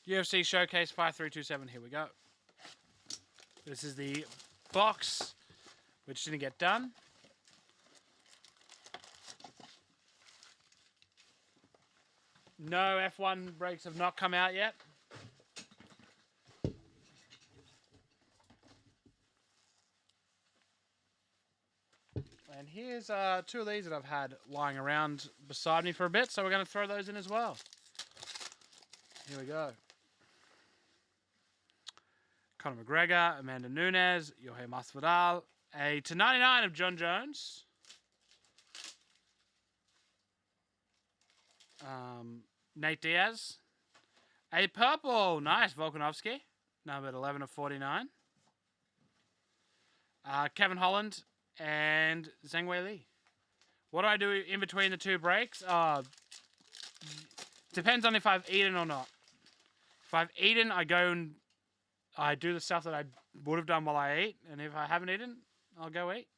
UFC Showcase 5327. Here we go. This is the box, which didn't get done. No F1 breaks have not come out yet. And here's two of these that I've had lying around beside me for a bit, so we're going to throw those in as well. Here we go. Conor McGregor, Amanda Nunes, Jorge Masvidal, a /99 of John Jones. Nate Diaz. A purple, nice, Volkanovski, numbered 11 of 49. Kevin Holland and Zhang Wei Li. What do I do in between the two breaks? Depends on if I've eaten or not. If I've eaten, I go and I do the stuff that I would have done while I eat. And if I haven't eaten, I'll go eat.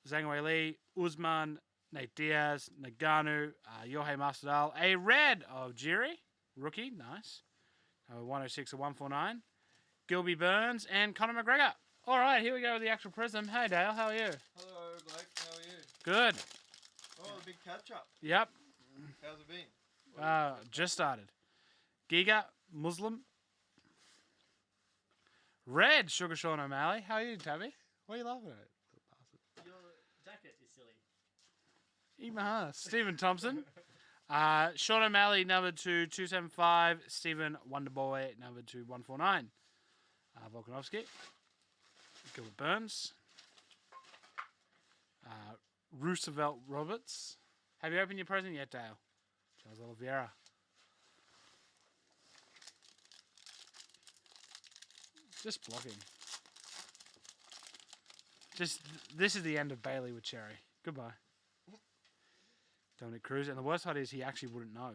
Zhang Wei Li, Usman, Nate Diaz, Nagano, Jorge Masvidal. A red of Jiri. Rookie, nice. 106 of 149. Gilby Burns and Conor McGregor. All right, here we go with the actual prism. Hey, Dale, how are you? Hello, Blake. How are you? Good. Oh, the big catch-up. Yep. How's it been? Just started. Giga, Muslim. Red, Sugar Sean O'Malley. How are you, Tabby? What are you laughing at? Your jacket is silly. Eat my heart. Stephen Thompson. Sean O'Malley, number 275. Stephen Wonderboy, number 149. Volkanovski. Gilbert Burns. Roosevelt Roberts. Have you opened your present yet, Dale? Charles Oliveira. Just blocking. This is the end of Bailey with Cherry. Goodbye. Dominic Cruz. And the worst part is he actually wouldn't know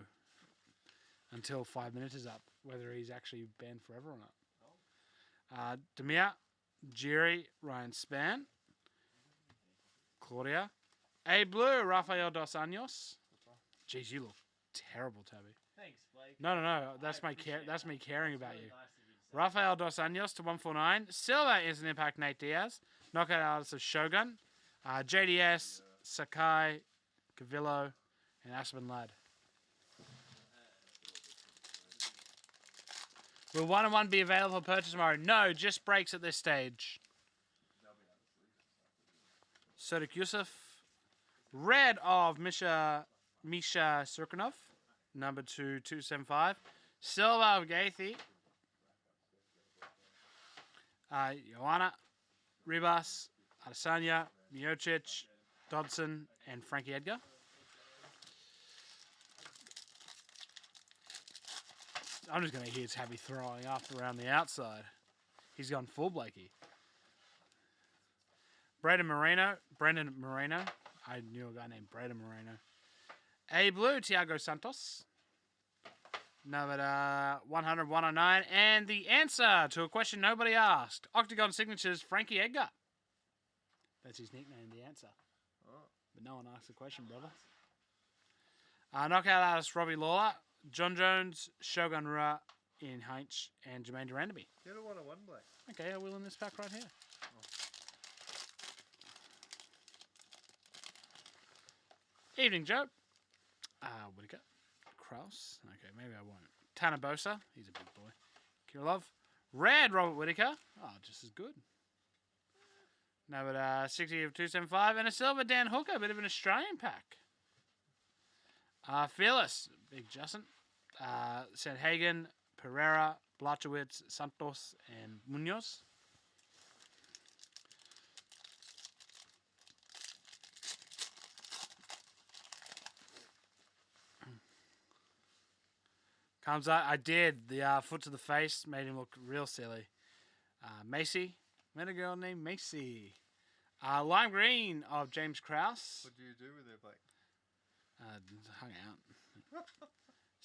until 5 minutes is up whether he's actually banned forever or not. Demir, Jiri, Ryan Spann, Claudia. A blue, Rafael Dos Anjos. Jeez, you look terrible, Tabby. Thanks, Blake. No. That's me caring about you. Rafael Dos Anjos to 149. Silver is an Impact Nate Diaz. Knockout artist of Shogun. JDS, Sakai, Cavillo, and Aspen Ladd. Will 1-on-1 be available for purchase tomorrow? No, just breaks at this stage. Sodik Yusuf. Red of Misha Surkanov. Number 275. Silver of Gaethje. Joanna, Ribas, Adesanya, Miocic, Dodson, and Frankie Edgar. I'm just going to hear Tabby throwing up around the outside. He's gone full Blakey. Brendan Moreno. I knew a guy named Brendan Moreno. A blue, Thiago Santos. Number 100, 109. And the answer to a question nobody asked. Octagon Signatures, Frankie Edgar. That's his nickname, the answer. But no one asked the question, brother. Knockout artist, Robbie Lawler. John Jones, Shogun Rua, Ian Hinch, and Jermaine Durandamy. Get a 1-on-1, Blake. Okay, I will in this pack right here. Evening, Joe. Whitaker. Kraus. Okay, maybe I won't. Tanner Bosa. He's a big boy. Kirillov. Red, Robert Whitaker. Oh, just as good. Number 60 of 275. And a silver, Dan Hooker. A bit of an Australian pack. Fearless. Big Justin. Sandhagen, Pereira, Blachowicz, Santos, and Munoz. Comes out. I did. The foot to the face made him look real silly. Macy. Met a girl named Macy. Lime green of James Krause. What do you do with it, Blake? Hung out.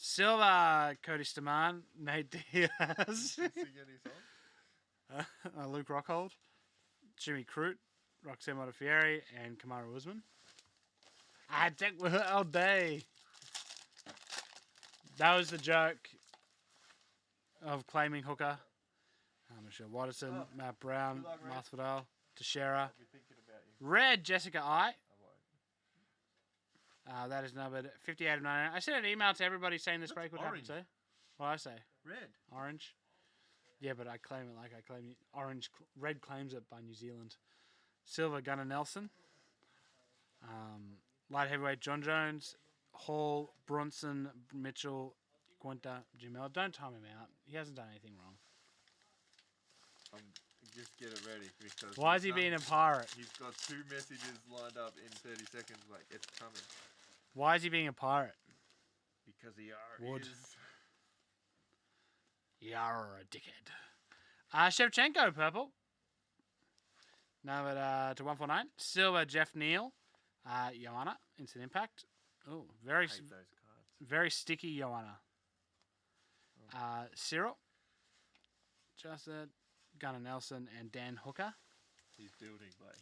Silver, Cody Staman, Nate Diaz. Sing any song? Luke Rockhold. Jimmy Crute, Roxanne Modafferi, and Kamaru Usman. I take with her all day. That was the joke. of claiming hooker. Michelle Watterson, Oh. Matt Brown, Good luck, Red. Masvidal, Teixeira. I'll be thinking about you. Red, Jessica I. I won't. That is numbered 58 of 99. I sent an email to everybody saying this That's break would happen orange. today. What did I say? Red. Orange. Yeah, but I claim it like I claim it. Orange. Red claims it by New Zealand. Silver, Gunnar Nelson. Light heavyweight, John Jones. Hall, Bronson, Mitchell, Quinta, Jamel. Don't time him out. He hasn't done anything wrong. Just get it ready because. Why is he's he being a done- pirate? He's got 2 messages lined up in 30 seconds. Like it's coming Why is he being a pirate? because he Would. is. You're a dickhead. Shevchenko, purple. Numbered to 149. Silver, Jeff Neal. Joanna, Instant Impact. Oh, I hate those cards. very sticky Joanna. Cyril. Justin, Gunnar Nelson, and Dan Hooker. He's building, but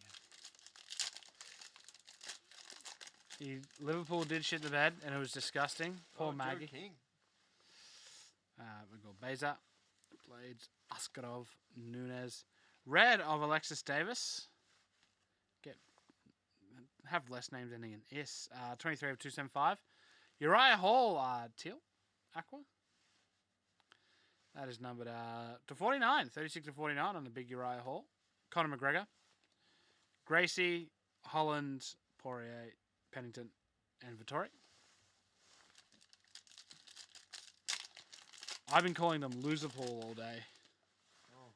Liverpool did shit the bed, and it was disgusting. Poor Maggie. Joe King. We got Beza, Blades, Askarov, Nunez. Red of Alexis Davis. Have less names ending in S. 23 of 275. Uriah Hall, teal, aqua. That is numbered to 49. 36 to 49 on the big Uriah Hall. Conor McGregor. Gracie, Holland, Poirier, Pennington, and Vittori. I've been calling them loser pool all day. Oh.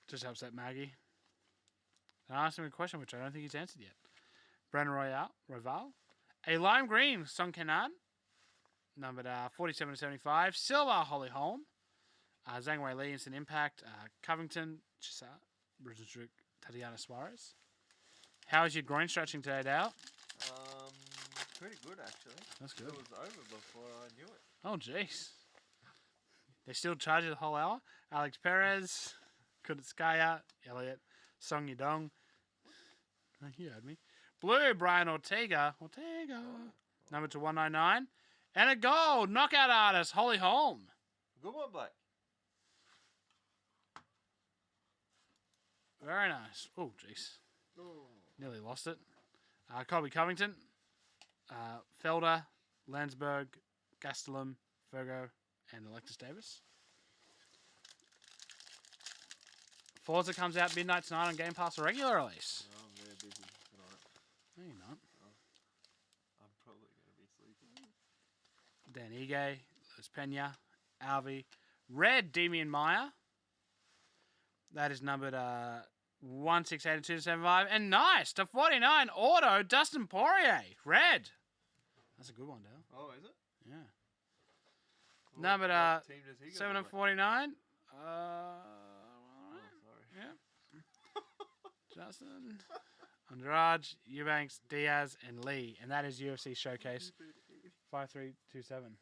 Just to upset Maggie. And I asked him a question which I don't think he's answered yet. Brennan Royval. A lime green, Song Kenan. Numbered 47 to 75. Silver, Holly Holm. Zhang Wei Li, Instant Impact. Covington, Chisa, Bridget, Tatiana Suarez. How is your groin stretching today, Dale? Pretty good actually. That's It good. was over before I knew it. Oh, jeez. They still charge you the whole hour. Alex Perez, Kuditskaya, Elliott, Song Yudong. Oh, you heard me. Blue, Brian Ortega. Number to 199. And a gold, knockout artist, Holly Holm. Good one, Blake. Very nice. Oh, jeez. Oh. Nearly lost it. Colby Covington. Felder, Landsberg, Gastelum, Virgo, and Alexis Davis. Forza comes out midnight tonight on Game Pass, a regular release. No, I'm very busy tonight. No, you're not. I'm probably going to be sleeping. Dan Ige, Luis Pena, Alvi, Red, Demian Meyer. That is numbered 168 to 275. And nice, to 49, auto, Dustin Poirier. Red. That's a good one, Dale. Oh, is it? Yeah. What- Numbered what team does he go 7 to, of Blake? 49. Oh, sorry. Yeah. Justin, Andrade, Eubanks, Diaz, and Lee. And that is UFC Showcase 5327.